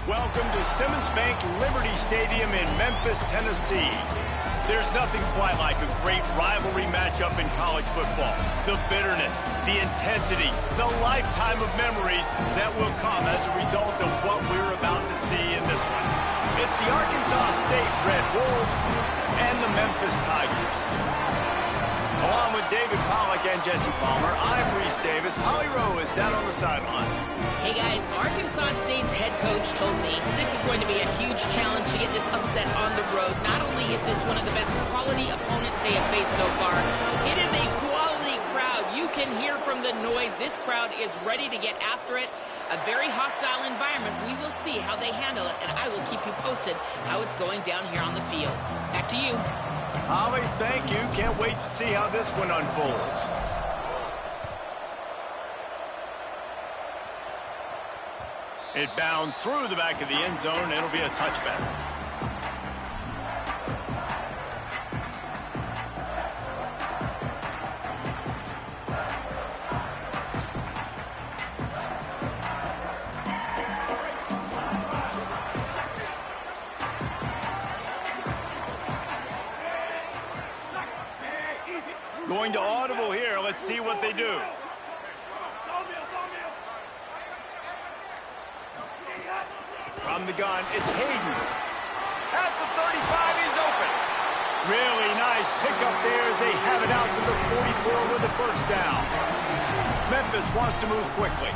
Welcome to Simmons Bank Liberty Stadium in Memphis, Tennessee. There's nothing quite like a great rivalry matchup in college football. The bitterness, the intensity, the lifetime of memories that will come as a result of what we're about to see in this one. It's the Arkansas State Red Wolves and the Memphis Tigers. Along with David Pollack and Jesse Palmer, I'm Reese Davis. Holly Rowe is down on the sideline. Hey guys, Arkansas State's head coach told me this is going to be a huge challenge to get this upset on the road. Not only is this one of the best quality opponents they have faced so far, it is a quality crowd. You can hear from the noise. This crowd is ready to get after it. A very hostile environment. We will see how they handle it, and I will keep you posted how it's going down here on the field. Back to you. Holly, thank you. Can't wait to see how this one unfolds. It bounds through the back of the end zone. It'll be a touchback. Going to audible here. Let's see what they do. From the gun, it's Hayden. At the 35, he's open. Really nice pickup there as they have it out to the 44 with the first down. Memphis wants to move quickly.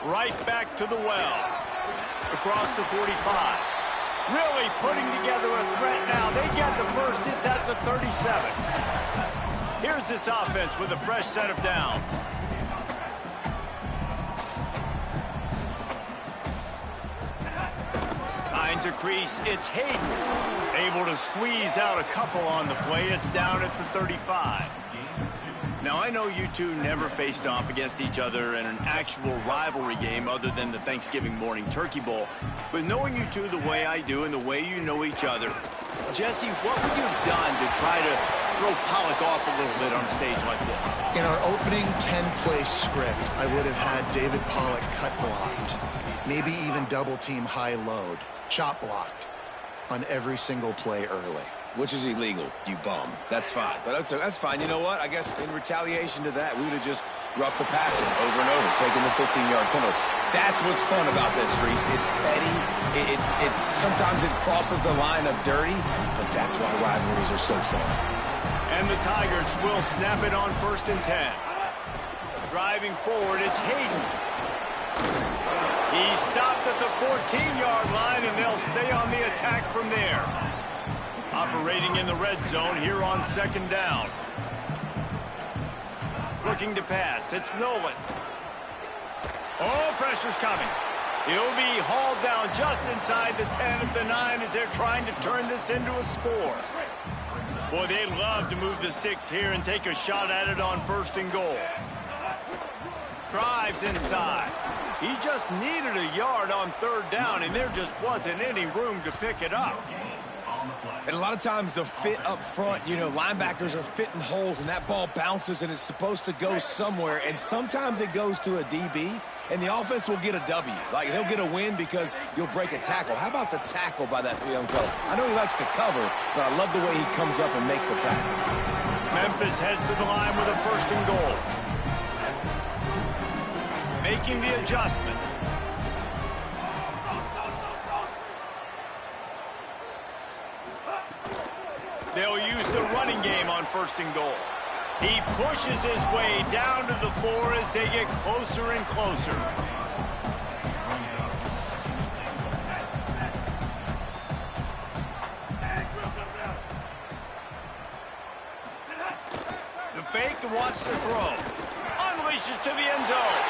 Right back to the well. Across the 45. Really putting together a threat now. They get the first. It's at the 37. Here's this offense with a fresh set of downs. Finds a crease. It's Hayden. Able to squeeze out a couple on the play. It's down at the 35. Now, I know you two never faced off against each other in an actual rivalry game other than the Thanksgiving morning turkey bowl. But knowing you two the way I do and the way you know each other, Jesse, what would you have done to try to throw Pollack off a little bit on a stage like this? In our opening 10-play script, I would have had David Pollack cut blocked, maybe even double-team high load, chop blocked on every single play early. Which is illegal, you bum. That's fine. But that's fine. You know what? I guess in retaliation to that, we would have just roughed the passer over and over, taking the 15-yard penalty. That's what's fun about this, Reese. It's petty. It's sometimes it crosses the line of dirty, but that's why rivalries are so fun. And the Tigers will snap it on 1st and 10. Driving forward, it's Hayden. He stopped at the 14-yard line, and they'll stay on the attack from there. Operating in the red zone here on 2nd down. Looking to pass. It's Nolan. Oh, pressure's coming. He'll be hauled down just inside the 10 at the 9 as they're trying to turn this into a score. Boy, they'd love to move the sticks here and take a shot at it on 1st and goal. Drives inside. He just needed a yard on 3rd down, and there just wasn't any room to pick it up. And a lot of times the fit up front, you know, linebackers are fitting holes and that ball bounces and it's supposed to go somewhere. And sometimes it goes to a DB and the offense will get a W. Like they'll get a win because you'll break a tackle. How about the tackle by that young fella? I know he likes to cover, but I love the way he comes up and makes the tackle. Memphis heads to the line with a 1st and goal. Making the adjustment. They'll use the running game on 1st and goal. He pushes his way down to the 4 as they get closer and closer. The fake wants to throw. Unleashes to the end zone.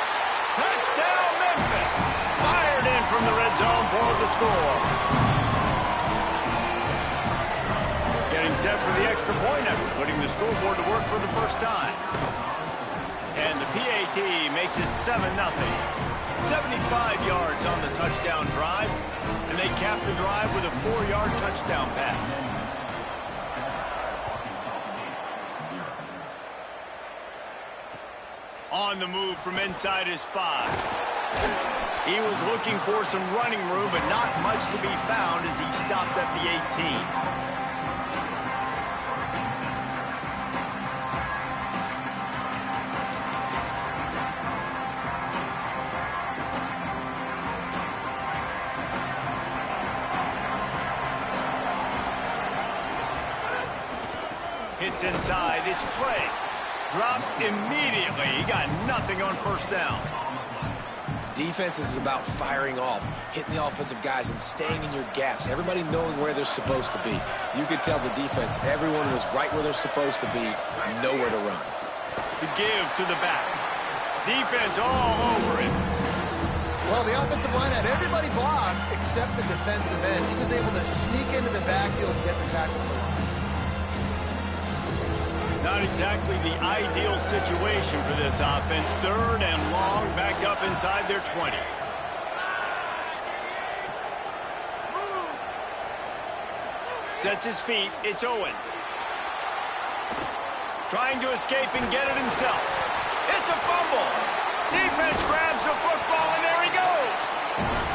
Touchdown, Memphis. Fired in from the red zone for the score. Getting set for the extra point after putting the scoreboard to work for the first time. And the PAT makes it 7-0. 75 yards on the touchdown drive, and they cap the drive with a 4-yard touchdown pass. On the move from inside his 5. He was looking for some running room, but not much to be found as he stopped at the 18. Hits inside, it's Clay. Dropped immediately. He got nothing on first down. Defense is about firing off, hitting the offensive guys and staying in your gaps. Everybody knowing where they're supposed to be. You could tell the defense, everyone was right where they're supposed to be, nowhere to run. The give to the back. Defense all over it. Well, the offensive line had everybody blocked except the defensive end. He was able to sneak into the backfield and get the tackle for loss. Not exactly the ideal situation for this offense. 3rd and long, back up inside their 20. Sets his feet. It's Owens. Trying to escape and get it himself. It's a fumble. Defense grabs the football, and there he goes.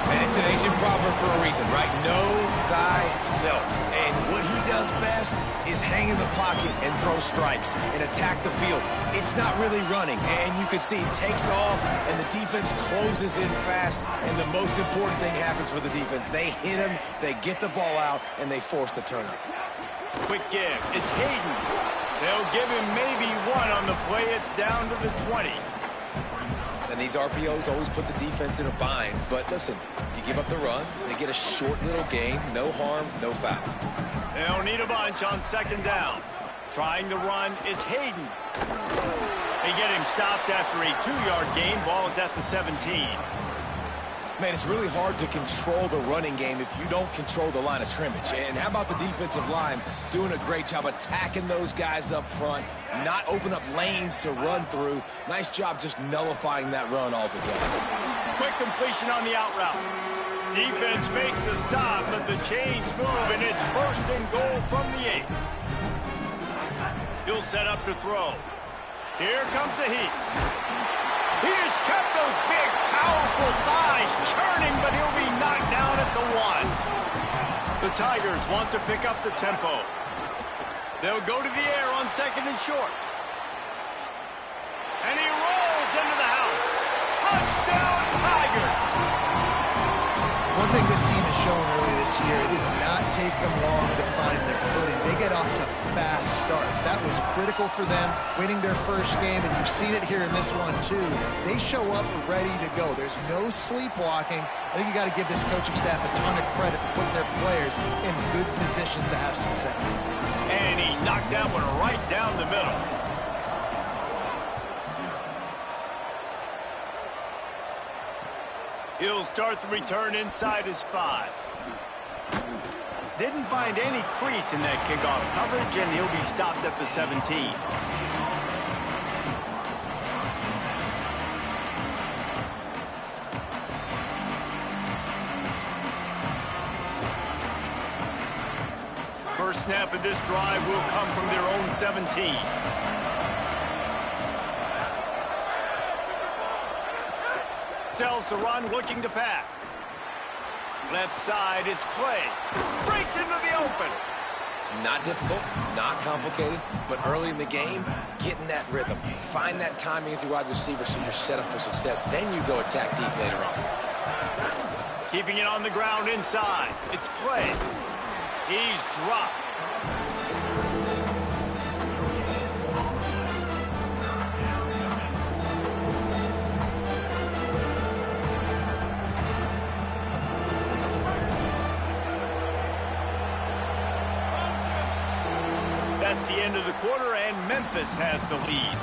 And it's an ancient proverb for a reason, right? Know thyself. And what he does best is hang in the pocket and throw strikes and attack the field. It's not really running. And you can see he takes off, and the defense closes in fast. And the most important thing happens for the defense. They hit him, they get the ball out, and they force the turnover. Quick give. It's Hayden. They'll give him maybe 1 on the play. It's down to the 20. And these RPOs always put the defense in a bind. But listen, you give up the run, they get a short little gain, no harm, no foul. They don't need a bunch on 2nd down. Trying to run, it's Hayden. They get him stopped after a 2-yard gain. Ball is at the 17. Man, it's really hard to control the running game if you don't control the line of scrimmage. And how about the defensive line doing a great job attacking those guys up front, not open up lanes to run through. Nice job just nullifying that run altogether. Quick completion on the out route. Defense makes a stop, but the chains move, and it's 1st and goal from the 8. He'll set up to throw. Here comes the heat. He has kept those big, powerful thighs churning, but he'll be knocked down at the 1. The Tigers want to pick up the tempo. They'll go to the air on 2nd and short. And he rolls into the house. Touchdown, Tigers! One thing this team has shown early this year, it does not take them long to find their footing. They get off to fast starts. That was critical for them, winning their first game, and you've seen it here in this one too. They show up ready to go. There's no sleepwalking. I think you got to give this coaching staff a ton of credit for putting their players in good positions to have success. And he knocked that one right down the middle. He'll start the return inside his 5. Didn't find any crease in that kickoff coverage, and he'll be stopped at the 17. First snap of this drive will come from their own 17. Sells the run, looking to pass. Left side is Clay. Breaks into the open. Not difficult, not complicated, but early in the game, getting that rhythm. Find that timing at your wide receiver so you're set up for success. Then you go attack deep later on. Keeping it on the ground inside. It's Clay. He's dropped. That's the end of the quarter, and Memphis has the lead.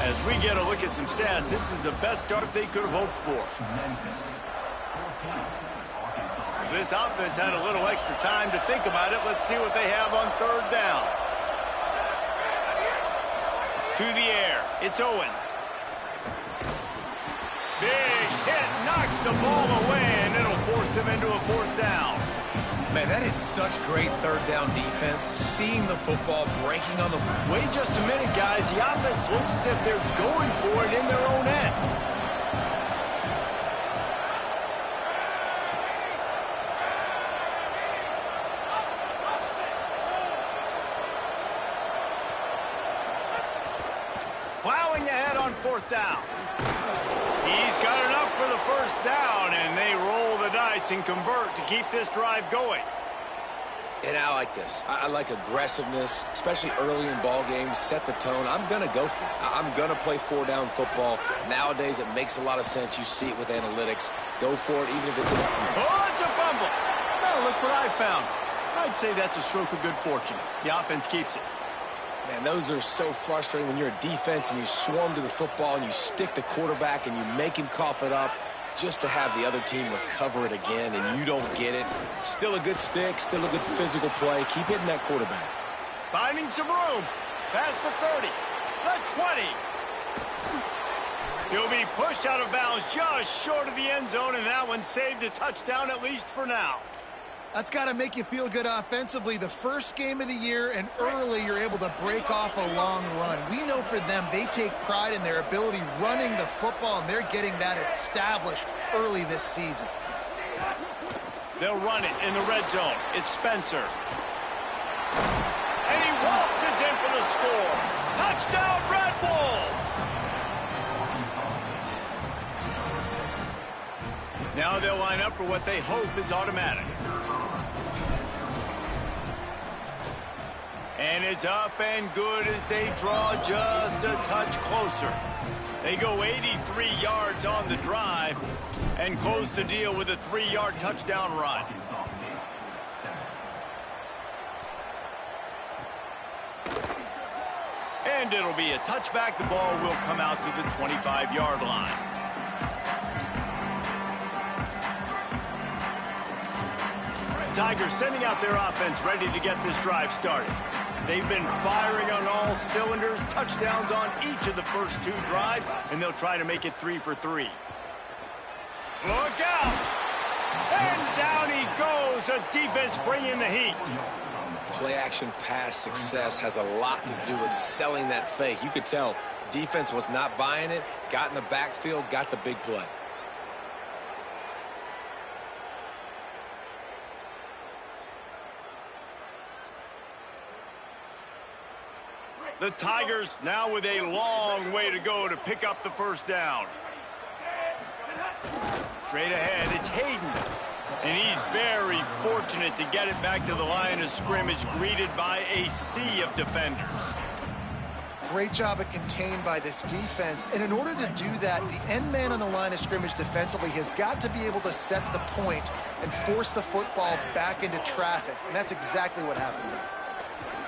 As we get a look at some stats, this is the best start they could have hoped for. This offense had a little extra time to think about it. Let's see what they have on 3rd down. To the air, it's Owens. Big hit, knocks the ball away, and it'll force him into a 4th down. Man, that is such great third down defense. Seeing the football, breaking on the... Wait just a minute, guys. The offense looks as if they're going for it in their own end. Plowing ahead on fourth down. He's got enough for the first down, and they roll the dice and convert to keep this drive going. And I like this. I like aggressiveness, especially early in ball games. Set the tone. I'm going to go for it. I'm going to play four-down football. Nowadays, it makes a lot of sense. You see it with analytics. Go for it, even if it's Oh, it's a fumble. Now, look what I found. I'd say that's a stroke of good fortune. The offense keeps it. Man, those are so frustrating when you're a defense and you swarm to the football and you stick the quarterback and you make him cough it up just to have the other team recover it again and you don't get it. Still a good stick, still a good physical play. Keep hitting that quarterback. Finding some room. Past the 30. The 20. He'll be pushed out of bounds just short of the end zone, and that one saved a touchdown at least for now. That's got to make you feel good offensively. The first game of the year, and early you're able to break off a long run. We know for them, they take pride in their ability running the football, and they're getting that established early this season. They'll run it in the red zone. It's Spencer. And he waltzes in for the score. Touchdown, Red Wolves! Now they'll line up for what they hope is automatic. And it's up and good as they draw just a touch closer. They go 83 yards on the drive and close the deal with a 3-yard touchdown run. And it'll be a touchback. The ball will come out to the 25-yard line. Tigers sending out their offense ready to get this drive started. They've been firing on all cylinders, touchdowns on each of the first 2 drives, and they'll try to make it 3 for 3. Look out! And down he goes. The defense bringing the heat. Play-action pass success has a lot to do with selling that fake. You could tell defense was not buying it, got in the backfield, got the big play. The Tigers now with a long way to go to pick up the first down. Straight ahead, it's Hayden. And he's very fortunate to get it back to the line of scrimmage, greeted by a sea of defenders. Great job of contained by this defense. And in order to do that, the end man on the line of scrimmage defensively has got to be able to set the point and force the football back into traffic. And that's exactly what happened there.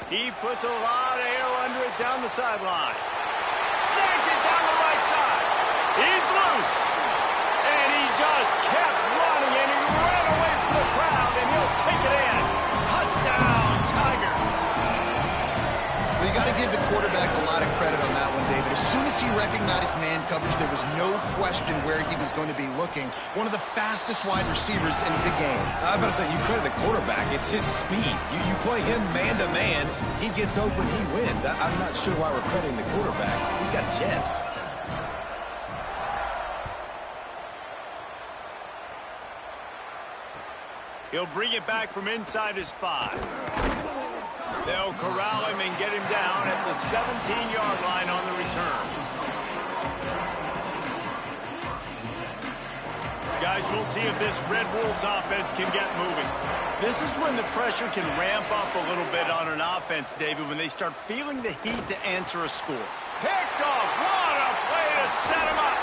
He puts a lot of air under it down the sideline. Snags it down the right side. He's loose. And he just kept running, and he ran away from the crowd, and he'll take it in. Touchdown, Tigers. Well, you got to give the quarterback a lot of credit on that one, David. As soon as he recognized man coverage, there was no question where he was going to be looking. One of the fastest wide receivers in the game. I'm about to say, you credit the quarterback. It's his speed. You play him man-to-man, he gets open, he wins. I'm not sure why we're crediting the quarterback. He's got jets. He'll bring it back from inside his 5. They'll corral him and get him down at the 17-yard line on the return. Guys, we'll see if this Red Wolves offense can get moving. This is when the pressure can ramp up a little bit on an offense, David, when they start feeling the heat to answer a score. Picked off. What a play to set him up.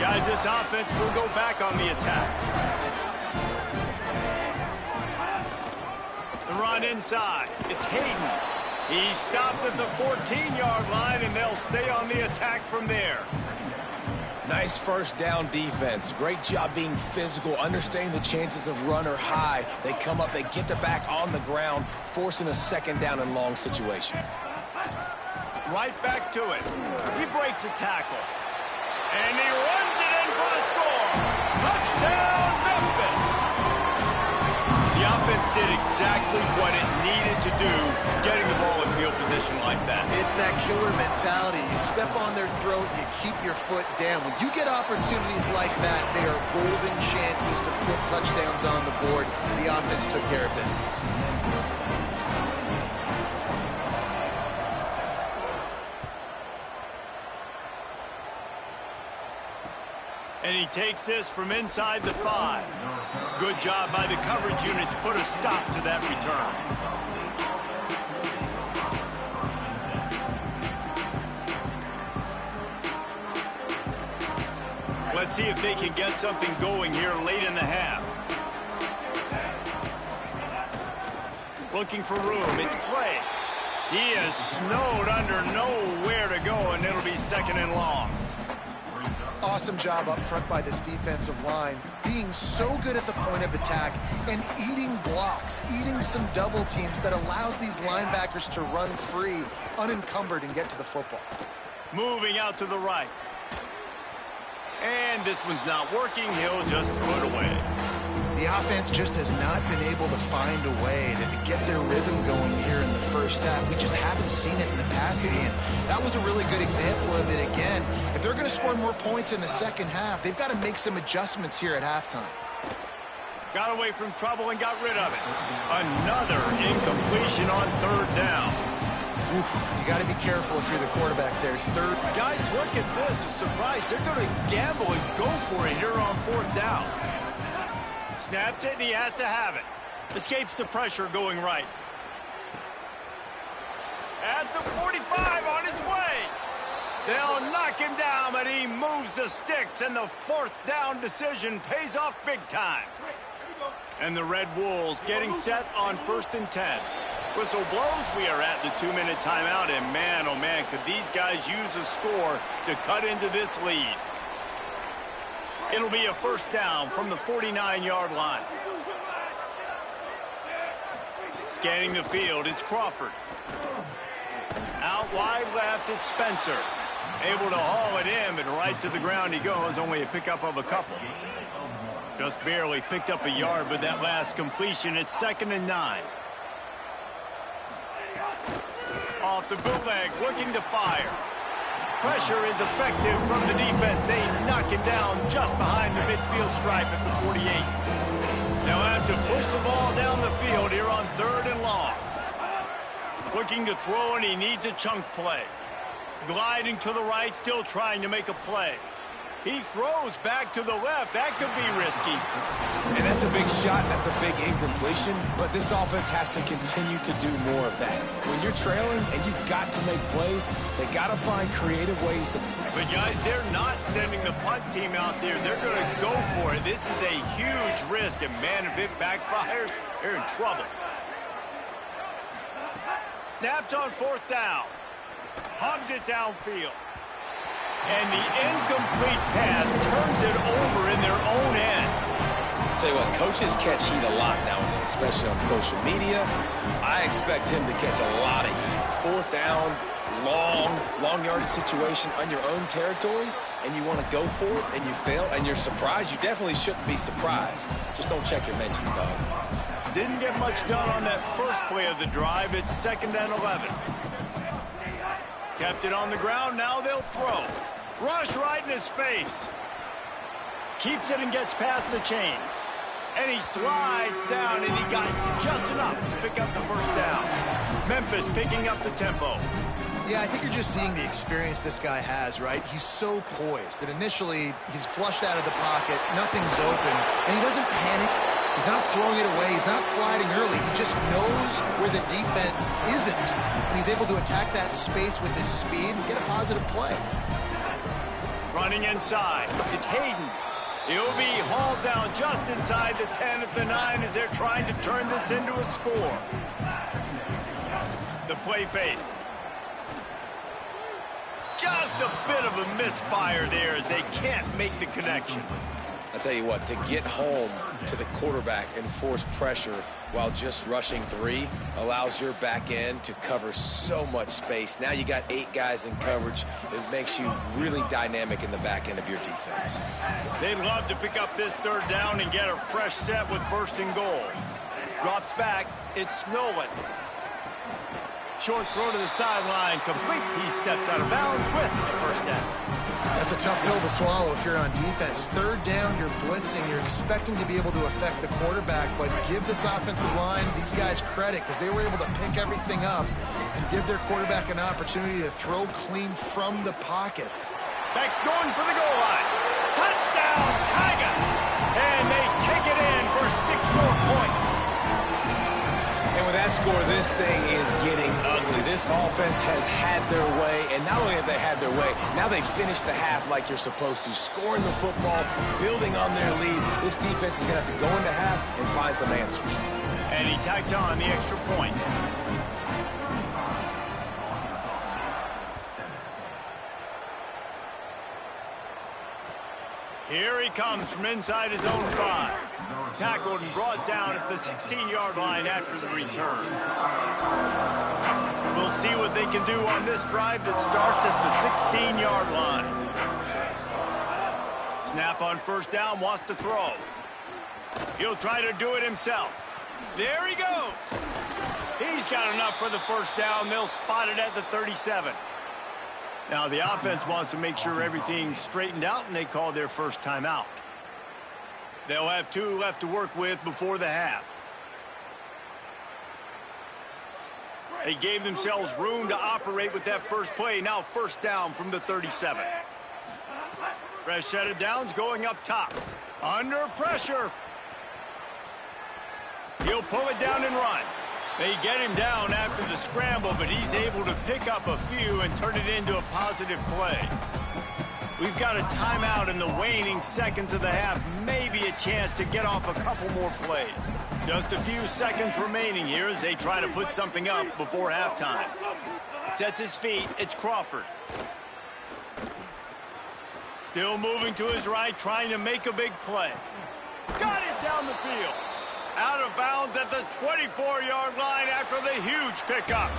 Guys, this offense will go back on the attack. The run inside. It's Hayden. He stopped at the 14-yard line, and they'll stay on the attack from there. Nice first down defense. Great job being physical, understanding the chances of run are high. They come up, they get the back on the ground, forcing a second down and long situation. right back to it. He breaks a tackle. And he runs it in for the score. Touchdown, Memphis. The offense did exactly what it needed to do, getting the ball in field position like that. It's that killer mentality. You step on their throat, you keep your foot down. When you get opportunities like that, they are golden chances to put touchdowns on the board. The offense took care of business. And he takes this from inside the 5. Good job by the coverage unit to put a stop to that return. Let's see if they can get something going here late in the half. Looking for room. It's Clay. He is snowed under, nowhere to go, and it'll be 2nd and long. Awesome job up front by this defensive line, being so good at the point of attack and eating blocks, eating some double teams that allows these linebackers to run free, unencumbered, and get to the football. Moving out to the right. And this one's not working. He'll just throw it away. The offense just has not been able to find a way to get their rhythm going here in the first half. We just haven't seen it in the passing game. That was a really good example of it again. If they're going to score more points in the second half, they've got to make some adjustments here at halftime. Got away from trouble and got rid of it. Another incompletion on 3rd down. Oof, you got to be careful if you're the quarterback there. Third. Guys, look at this. I'm surprised. They're going to gamble and go for it here on 4th down. Snaps it, and he has to have it. Escapes the pressure going right. At the 45 on his way. They'll knock him down, but he moves the sticks, and the 4th down decision pays off big time. And the Red Wolves getting set on 1st and 10. Whistle blows. We are at the 2-minute timeout, and man, oh man, could these guys use a score to cut into this lead. It'll be a 1st down from the 49-yard line. Scanning the field, it's Crawford. Out wide left, it's Spencer. Able to haul it in, but right to the ground he goes. Only a pickup of a couple. Just barely picked up a yard with that last completion. It's 2nd and 9. Off the bootleg, looking to fire. Pressure is effective from the defense. They knock him down just behind the midfield stripe at the 48. They'll have to push the ball down the field here on 3rd and long. Looking to throw, and he needs a chunk play. Gliding to the right, still trying to make a play. He throws back to the left. That could be risky. And that's a big shot. That's a big incompletion. But this offense has to continue to do more of that. When you're trailing and you've got to make plays, they got to find creative ways to play. But, guys, they're not sending the punt team out there. They're going to go for it. This is a huge risk. And, man, if it backfires, they're in trouble. Snapped on 4th down. Hogs it downfield. And the incomplete pass turns it over in their own end. I'll tell you what, coaches catch heat a lot nowadays, especially on social media. I expect him to catch a lot of heat. 4th down, long yardage situation on your own territory, and you want to go for it, and you fail, and you're surprised. You definitely shouldn't be surprised. Just don't check your mentions, dog. Didn't get much done on that first play of the drive. It's 2nd and 11. Kept it on the ground. Now they'll throw. Rush right in his face. Keeps it and gets past the chains. And he slides down, and he got just enough to pick up the 1st down. Memphis picking up the tempo. Yeah, I think you're just seeing the experience this guy has, right? He's so poised that initially he's flushed out of the pocket, nothing's open, and he doesn't panic. He's not throwing it away. He's not sliding early. He just knows where the defense isn't. And he's able to attack that space with his speed and get a positive play. Running inside. It's Hayden. He'll be hauled down just inside the 10 at the 9 as they're trying to turn this into a score. The play fake. Just a bit of a misfire there as they can't make the connection. I tell you what, to get home to the quarterback and force pressure while just rushing 3 allows your back end to cover so much space. Now you got 8 guys in coverage. It makes you really dynamic in the back end of your defense. They'd love to pick up this 3rd down and get a fresh set with 1st and goal. Drops back. It's Nolan. Short throw to the sideline, complete. He steps out of bounds with the 1st down. That's a tough pill to swallow if you're on defense. 3rd down, you're blitzing. You're expecting to be able to affect the quarterback, but give this offensive line, these guys, credit because they were able to pick everything up and give their quarterback an opportunity to throw clean from the pocket. Beck's going for the goal line. Touchdown, Tigers! And they take it in for 6 more points. And with that score, this thing is getting ugly. This offense has had their way, and not only have they had their way, now they finished the half like you're supposed to, scoring the football, building on their lead. This defense is going to have to go into half and find some answers. And he tacks on the extra point. Here he comes from inside his own 5. Tackled and brought down at the 16-yard line after the return. We'll see what they can do on this drive that starts at the 16-yard line. Snap on 1st down, wants to throw. He'll try to do it himself. There he goes. He's got enough for the 1st down. They'll spot it at the 37. Now, the offense wants to make sure everything's straightened out, and they call their first timeout. They'll have 2 left to work with before the half. They gave themselves room to operate with that first play. Now 1st down from the 37. Fresh set of downs going up top. Under pressure. He'll pull it down and run. They get him down after the scramble, but he's able to pick up a few and turn it into a positive play. We've got a timeout in the waning seconds of the half, maybe a chance to get off a couple more plays. Just a few seconds remaining here as they try to put something up before halftime. Sets his feet, it's Crawford. Still moving to his right, trying to make a big play. Got it down the field. Out of bounds at the 24-yard line after the huge pickup.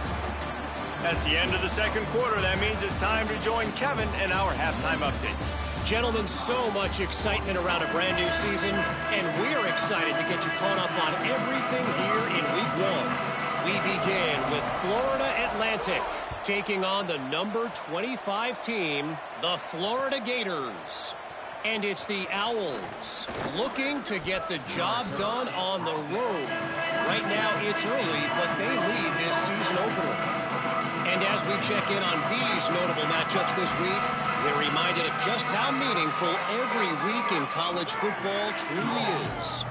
That's the end of the 2nd quarter. That means it's time to join Kevin in our halftime update. Gentlemen, so much excitement around a brand new season, and we're excited to get you caught up on everything here in Week 1. We begin with Florida Atlantic taking on the number 25 team, the Florida Gators. And it's the Owls looking to get the job done on the road. Right now it's early, but they lead this season opener. And as we check in on these notable matchups this week, we're reminded of just how meaningful every week in college football truly is.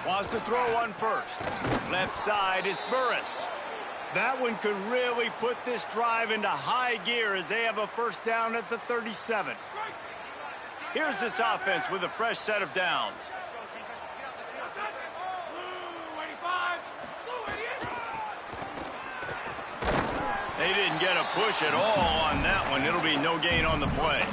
Wants to throw one first. Left side, it's Burris. That one could really put this drive into high gear as they have a 1st down at the 37. Here's this offense with a fresh set of downs. They didn't get a push at all on that one. It'll be no gain on the play.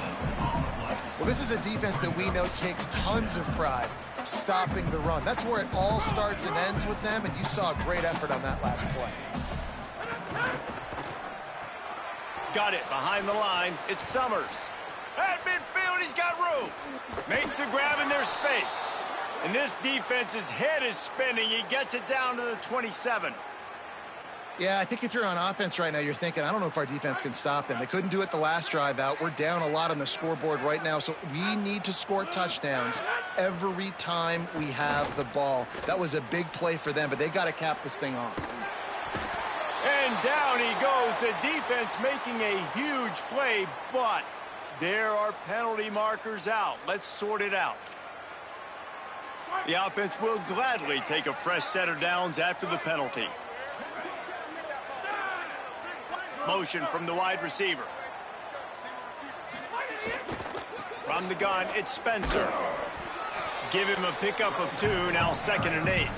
Well, this is a defense that we know takes tons of pride stopping the run. That's where it all starts and ends with them, and you saw a great effort on that last play. Got it behind the line. It's Summers. At midfield, he's got room. Makes the grab in their space. And this defense's head is spinning. He gets it down to the 27. Yeah, I think if you're on offense right now, you're thinking, I don't know if our defense can stop them. They couldn't do it the last drive out. We're down a lot on the scoreboard right now, so we need to score touchdowns every time we have the ball. That was a big play for them, but they got to cap this thing off. And down he goes. The defense making a huge play, but there are penalty markers out. Let's sort it out. The offense will gladly take a fresh set of downs after the penalty. Motion from the wide receiver. From the gun, it's Spencer. Give him a pickup of 2, now 2nd and 8.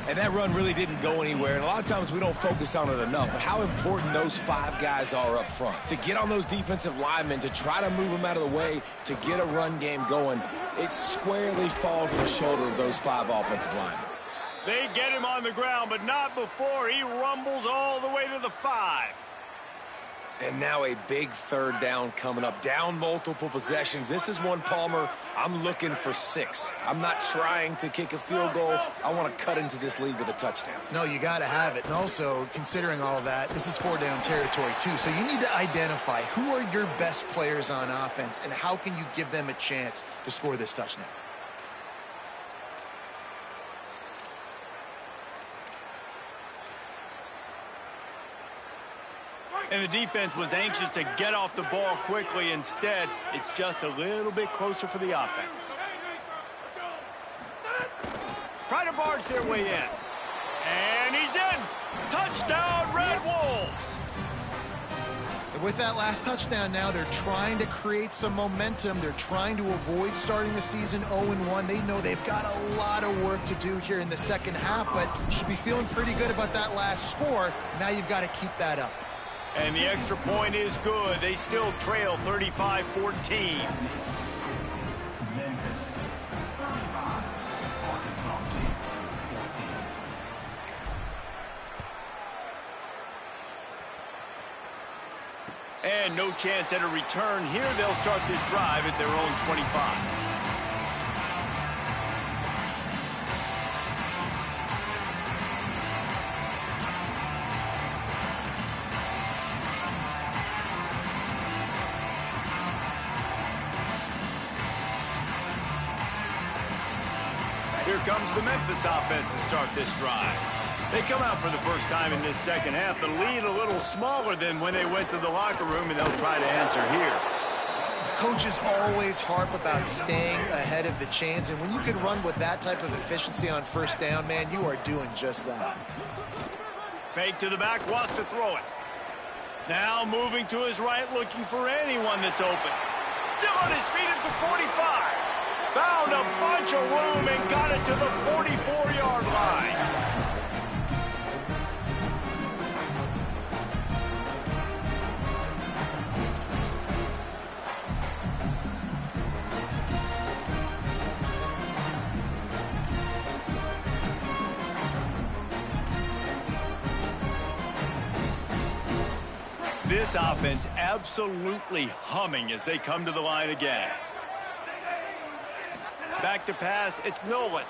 And that run really didn't go anywhere. And a lot of times we don't focus on it enough. But how important those 5 guys are up front. To get on those defensive linemen, to try to move them out of the way, to get a run game going, it squarely falls on the shoulder of those 5 offensive linemen. They get him on the ground, but not before he rumbles all the way to the 5. And now a big 3rd down coming up. Down multiple possessions. This is one, Palmer, I'm looking for 6. I'm not trying to kick a field goal. I want to cut into this lead with a touchdown. No, you got to have it. And also, considering all of that, this is 4-down territory too. So you need to identify who are your best players on offense and how can you give them a chance to score this touchdown. And the defense was anxious to get off the ball quickly. Instead, it's just a little bit closer for the offense. Try to barge their way in. And he's in. Touchdown, Red Wolves. And with that last touchdown now, they're trying to create some momentum. They're trying to avoid starting the season 0-1. They know they've got a lot of work to do here in the second half, but you should be feeling pretty good about that last score. Now you've got to keep that up. And the extra point is good. They still trail 35-14. And no chance at a return here. They'll start this drive at their own 25. Here comes the Memphis offense to start this drive. They come out for the first time in this second half. The lead a little smaller than when they went to the locker room, and they'll try to answer here. Coaches always harp about staying ahead of the chains, and when you can run with that type of efficiency on first down, man, you are doing just that. Fake to the back, wants to throw it. Now moving to his right, looking for anyone that's open. Still on his feet at the 45. Found a bunch of room and got it to the 44-yard line. This offense absolutely humming as they come to the line again. Back to pass, it's Nolan.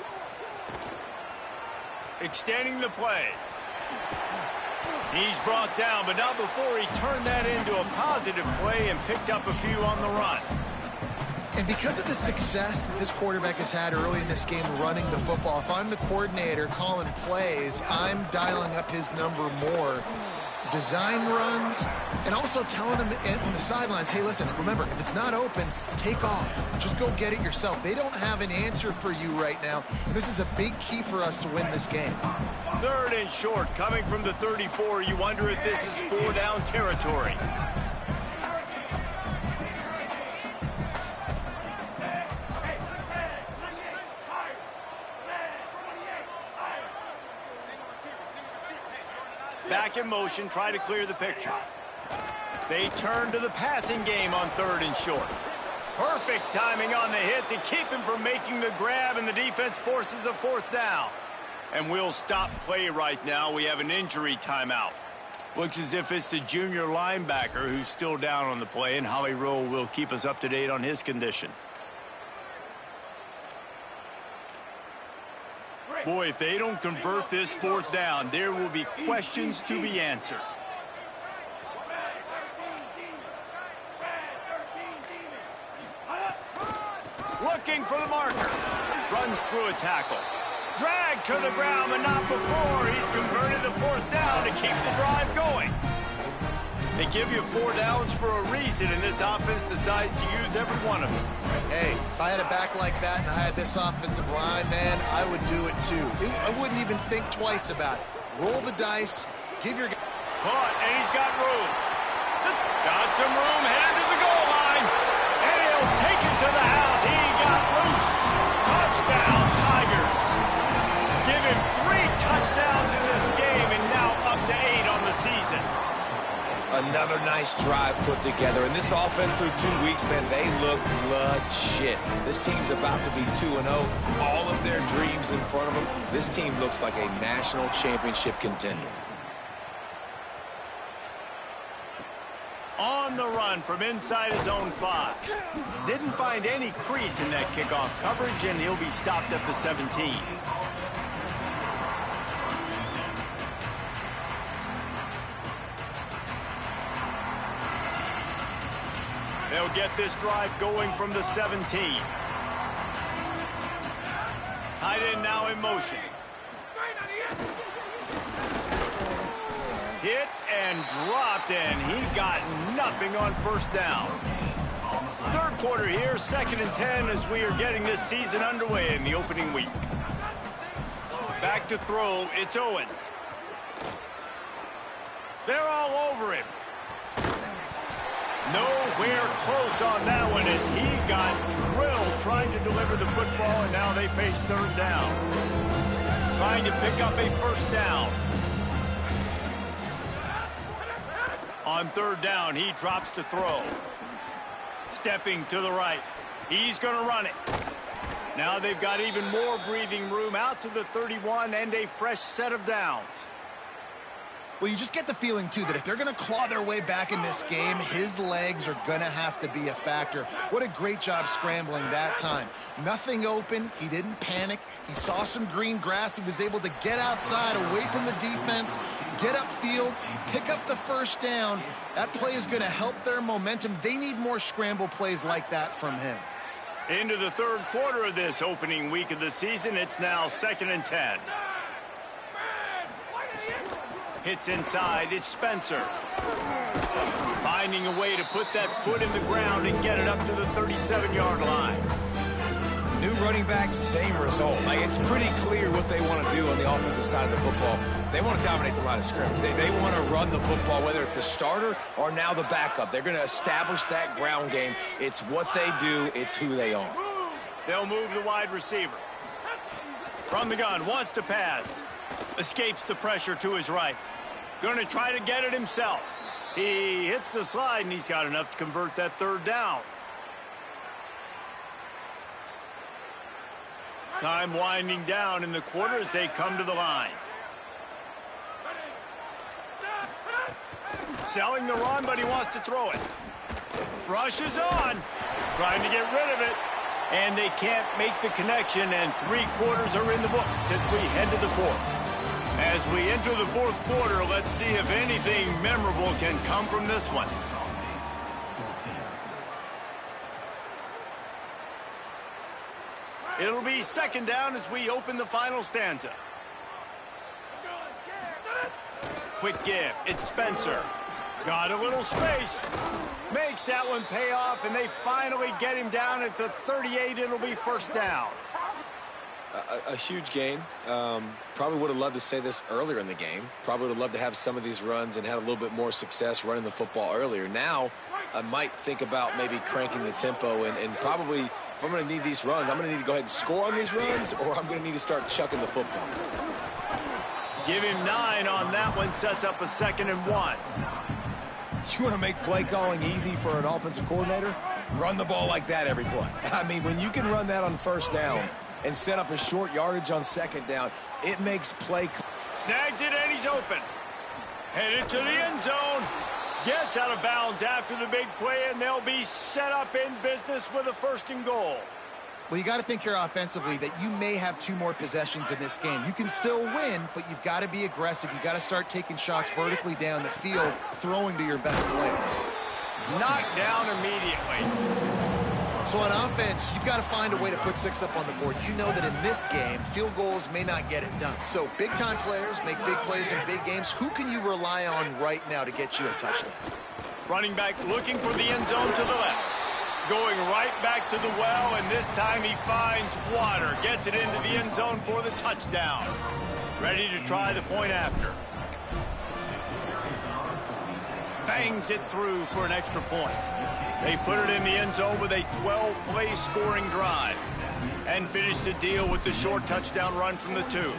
Extending the play. He's brought down, but not before he turned that into a positive play and picked up a few on the run. And because of the success that this quarterback has had early in this game running the football, if I'm the coordinator calling plays, I'm dialing up his number more. Design runs, and also telling them on the sidelines, hey, listen, remember, if it's not open, take off. Just go get it yourself. They don't have an answer for you right now, and this is a big key for us to win this game. 3rd and short, coming from the 34. You wonder if this is 4-down territory. Back in motion, try to clear the picture. They turn to the passing game on 3rd and short. Perfect timing on the hit to keep him from making the grab, and the defense forces a 4th down. And we'll stop play right now. We have an injury timeout. Looks as if it's the junior linebacker who's still down on the play, and Holly Rowe will keep us up to date on his condition. Boy, if they don't convert this 4th down, there will be questions to be answered. Looking for the marker. Runs through a tackle. Dragged to the ground, but not before. He's converted the 4th down to keep the drive going. They give you 4 downs for a reason, and this offense decides to use every one of them. Hey, if I had a back like that and I had this offensive line, man, I would do it too. I wouldn't even think twice about it. Roll the dice, give your... Caught, and he's got room. Got some room, headed to the goal line. And he'll take it to the house. He got loose. Touchdown, Tigers. Give him 3 touchdowns. Another nice drive put together. And this offense through 2 weeks, man, they look legit. This team's about to be 2-0. All of their dreams in front of them. This team looks like a national championship contender. On the run from inside his own 5. Didn't find any crease in that kickoff coverage, and he'll be stopped at the 17. They'll get this drive going from the 17. Tight end now in motion. Hit and dropped, and he got nothing on first down. Third quarter here, 2nd and 10 as we are getting this season underway in the opening week. Back to throw, it's Owens. They're all over him. Nowhere close on that one as he got drilled trying to deliver the football, and now they face 3rd down. Trying to pick up a first down. On 3rd down, he drops to throw. Stepping to the right. He's going to run it. Now they've got even more breathing room out to the 31 and a fresh set of downs. Well, you just get the feeling, too, that if they're going to claw their way back in this game, his legs are going to have to be a factor. What a great job scrambling that time. Nothing open. He didn't panic. He saw some green grass. He was able to get outside, away from the defense, get upfield, pick up the first down. That play is going to help their momentum. They need more scramble plays like that from him. Into the 3rd quarter of this opening week of the season, it's now 2nd and 10. Hits inside, it's Spencer. Finding a way to put that foot in the ground and get it up to the 37-yard line. New running back, same result. Like, it's pretty clear what they want to do on the offensive side of the football. They want to dominate the line of scrimmage. They want to run the football, whether it's the starter or now the backup. They're going to establish that ground game. It's what they do. It's who they are. They'll move the wide receiver. From the gun, wants to pass. Escapes the pressure to his right. Going to try to get it himself. He hits the slide, and he's got enough to convert that 3rd down. Time winding down in the quarter as they come to the line. Selling the run, but he wants to throw it. Rushes on. Trying to get rid of it. And they can't make the connection, and 3 quarters are in the books as we head to the 4th. As we enter the 4th quarter, let's see if anything memorable can come from this one. It'll be 2nd down as we open the final stanza. Quick give. It's Spencer. Got a little space. Makes that one pay off, and they finally get him down at the 38. It'll be 1st down. A huge game. Probably would have loved to say this earlier in the game. Probably would have loved to have some of these runs and had a little bit more success running the football earlier. Now, I might think about maybe cranking the tempo and probably, if I'm going to need these runs, I'm going to need to go ahead and score on these runs, or I'm going to need to start chucking the football. Give him 9 on that one. Sets up a 2nd and 1. You want to make play calling easy for an offensive coordinator? Run the ball like that every play. I mean, when you can run that on 1st down and set up a short yardage on 2nd down, it makes play. Snags it, and he's open. Headed to the end zone. Gets out of bounds after the big play, and they'll be set up in business with a 1st and goal. Well, you got to think here offensively that you may have 2 more possessions in this game. You can still win, but you've got to be aggressive. You've got to start taking shots vertically down the field, throwing to your best players. Knocked down immediately. So on offense, you've got to find a way to put 6 up on the board. You know that in this game, field goals may not get it done. So big-time players make big plays in big games. Who can you rely on right now to get you a touchdown? Running back looking for the end zone to the left. Going right back to the well, and this time he finds water. Gets it into the end zone for the touchdown. Ready to try the point after. Bangs it through for an extra point. They put it in the end zone with a 12-play scoring drive and finish the deal with the short touchdown run from the 2.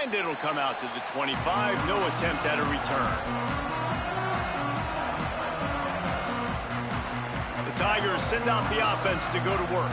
And And it'll come out to the 25. No attempt at a return. The Tigers send out the offense to go to work.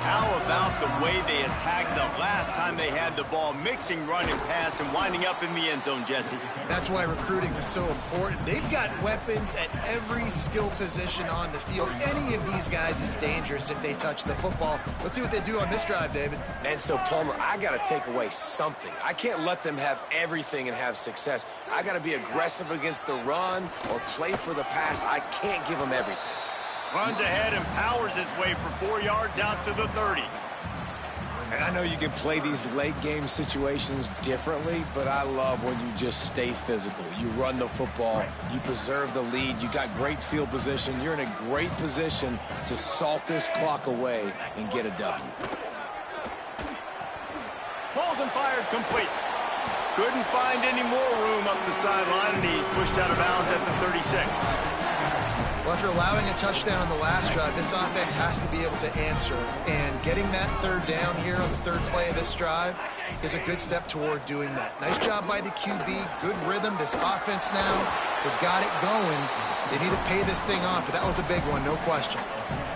How about the way they attacked the last time they had the ball, mixing run and pass and winding up in the end zone, Jesse? That's why recruiting is so important. They've got weapons at every skill position on the field. Any of these guys is dangerous if they touch the football. Let's see what they do on this drive, David. And so, Palmer, I got to take away something. I can't let them have everything and have success. I got to be aggressive against the run or play for the pass. I can't give them everything. Runs ahead and powers his way for 4 yards out to the 30. And I know you can play these late game situations differently, but I love when you just stay physical. You run the football, you preserve the lead, you got great field position. You're in a great position to salt this clock away and get a W. Pulls and fired complete. Couldn't find any more room up the sideline, and he's pushed out of bounds at the 36. Well, after allowing a touchdown on the last drive, this offense has to be able to answer. And getting that third down here on the third play of this drive is a good step toward doing that. Nice job by the QB. Good rhythm. This offense now has got it going. They need to pay this thing off, but that was a big one, no question.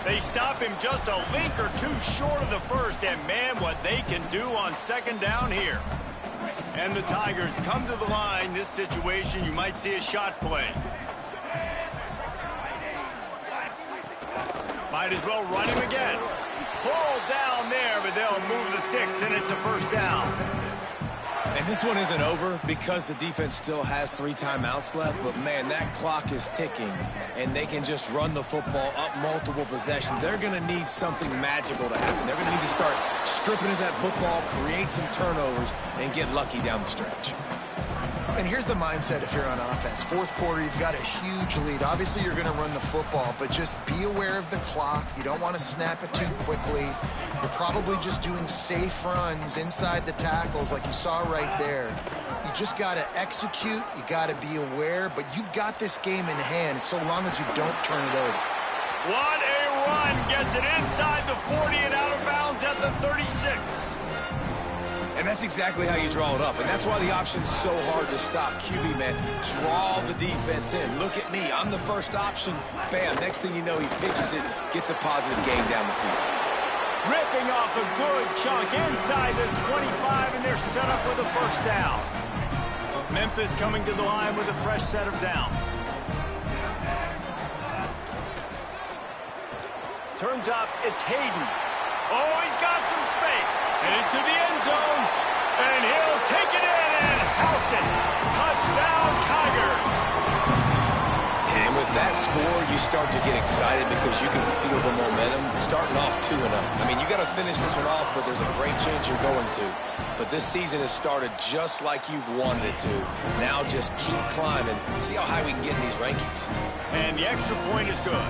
They stop him just a link or two short of the first, and man, what they can do on second down here. And the Tigers come to the line. This situation, you might see a shot play. Might as well run him again. Pulled down there, but they'll move the sticks, and it's a first down. And this one isn't over because the defense still has 3 timeouts left, but man, that clock is ticking, and they can just run the football up multiple possessions. They're going to need something magical to happen. They're going to need to start stripping at that football, create some turnovers, and get lucky down the stretch. And here's the mindset if you're on offense. Fourth quarter, you've got a huge lead. Obviously, you're going to run the football, but just be aware of the clock. You don't want to snap it too quickly. You're probably just doing safe runs inside the tackles like you saw right there. You just got to execute. You got to be aware, but you've got this game in hand so long as you don't turn it over. What a run. Gets it inside the 40 and out of bounds at the 36. And that's exactly how you draw it up. And that's why the option's so hard to stop. QB, man, draw the defense in. Look at me. I'm the first option. Bam. Next thing you know, he pitches it, gets a positive gain down the field. Ripping off a good chunk inside the 25, and they're set up with a first down. Memphis coming to the line with a fresh set of downs. Turns up, it's Hayden. Oh, he's got some space. And into the end zone. And he'll take it in and house it. Touchdown, Tigers. And with that score, you start to get excited because you can feel the momentum starting off 2-0. I mean, you got to finish this one off, but there's a great chance you're going to. But this season has started just like you've wanted it to. Now just keep climbing. See how high we can get in these rankings. And the extra point is good.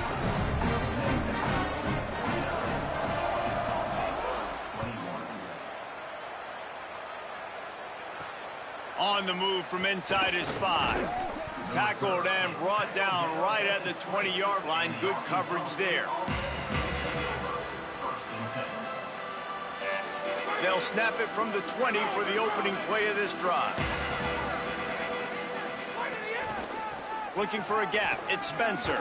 On the move from inside his 5. Tackled and brought down right at the 20-yard line. Good coverage there. They'll snap it from the 20 for the opening play of this drive. Looking for a gap. It's Spencer.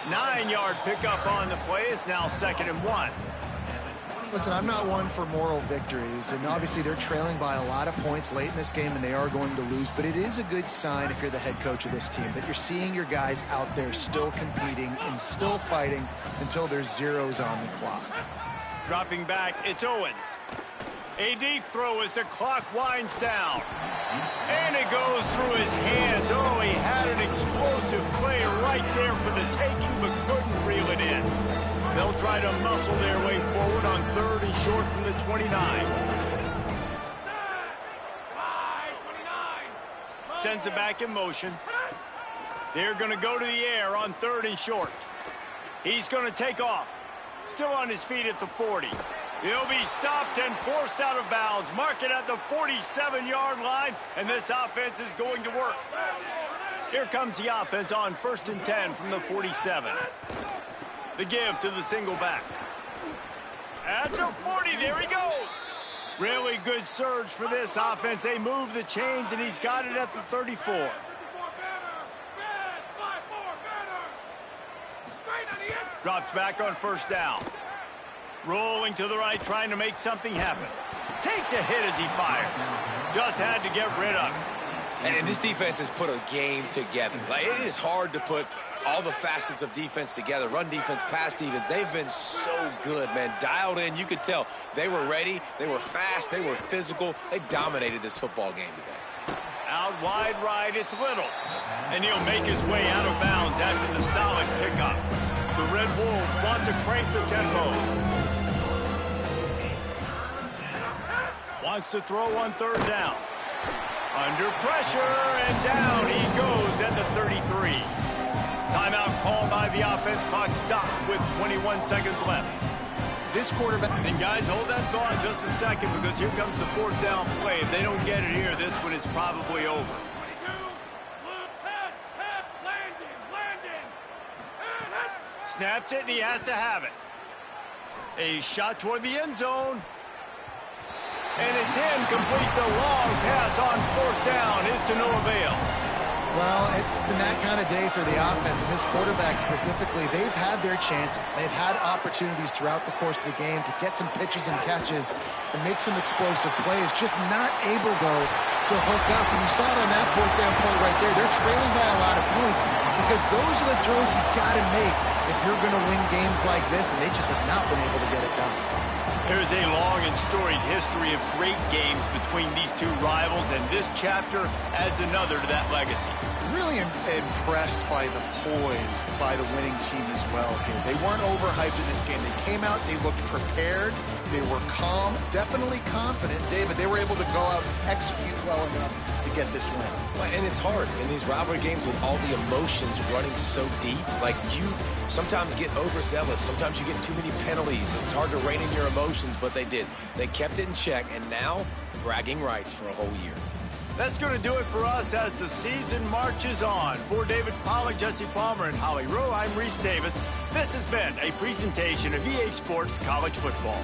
9-yard pickup on the play. It's now 2nd and 1. Listen, I'm not one for moral victories, and obviously they're trailing by a lot of points late in this game, and they are going to lose, but it is a good sign if you're the head coach of this team that you're seeing your guys out there still competing and still fighting until there's zeros on the clock. Dropping back, it's Owens. A deep throw as the clock winds down. And it goes through his hands. Oh, he had an explosive play right there for the taking, but couldn't reel it in. They'll try to muscle their way forward on 3rd and short from the 29. Sends it back in motion. They're going to go to the air on 3rd and short. He's going to take off. Still on his feet at the 40. He'll be stopped and forced out of bounds. Mark it at the 47-yard line, and this offense is going to work. Here comes the offense on 1st and 10 from the 47. The give to the single back. At the 40, there he goes. Really good surge for this offense. They move the chains, and he's got it at the 34. Drops back on first down. Rolling to the right, trying to make something happen. Takes a hit as he fires. Just had to get rid of it. And this defense has put a game together. Like, it is hard to put all the facets of defense together. Run defense, pass defense. They've been so good, man. Dialed in. You could tell they were ready. They were fast. They were physical. They dominated this football game today. Out wide right, it's Little. And he'll make his way out of bounds after the solid pickup. The Red Wolves want to crank the tempo. Wants to throw on third down. Under pressure, and down he goes at the 33. Timeout called by the offense. Clock stopped with 21 seconds left. This quarterback... And guys, hold that thought just a second, because here comes the fourth down play. If they don't get it here, this one is probably over. Snapped it, and he has to have it. A shot toward the end zone. And it's in, complete. The long pass on fourth down is to no avail. Well, it's been that kind of day for the offense, and this quarterback specifically, they've had their chances. They've had opportunities throughout the course of the game to get some pitches and catches and make some explosive plays, just not able, though, to hook up. And you saw it on that fourth down play right there. They're trailing by a lot of points because those are the throws you've got to make if you're going to win games like this, and they just have not been able to get it done. There's a long and storied history of great games between these two rivals, and this chapter adds another to that legacy. Really impressed by the poise by the winning team as well here. They weren't overhyped in this game. They came out, they looked prepared, they were calm, definitely confident. David, they were able to go out and execute well enough to get this win. And it's hard in these rivalry games with all the emotions running so deep. Like, you sometimes get overzealous. Sometimes you get too many penalties. It's hard to rein in your emotions, but they did. They kept it in check, and now bragging rights for a whole year. That's going to do it for us as the season marches on. For David Pollack, Jesse Palmer, and Holly Rowe, I'm Reese Davis. This has been a presentation of EA Sports College Football.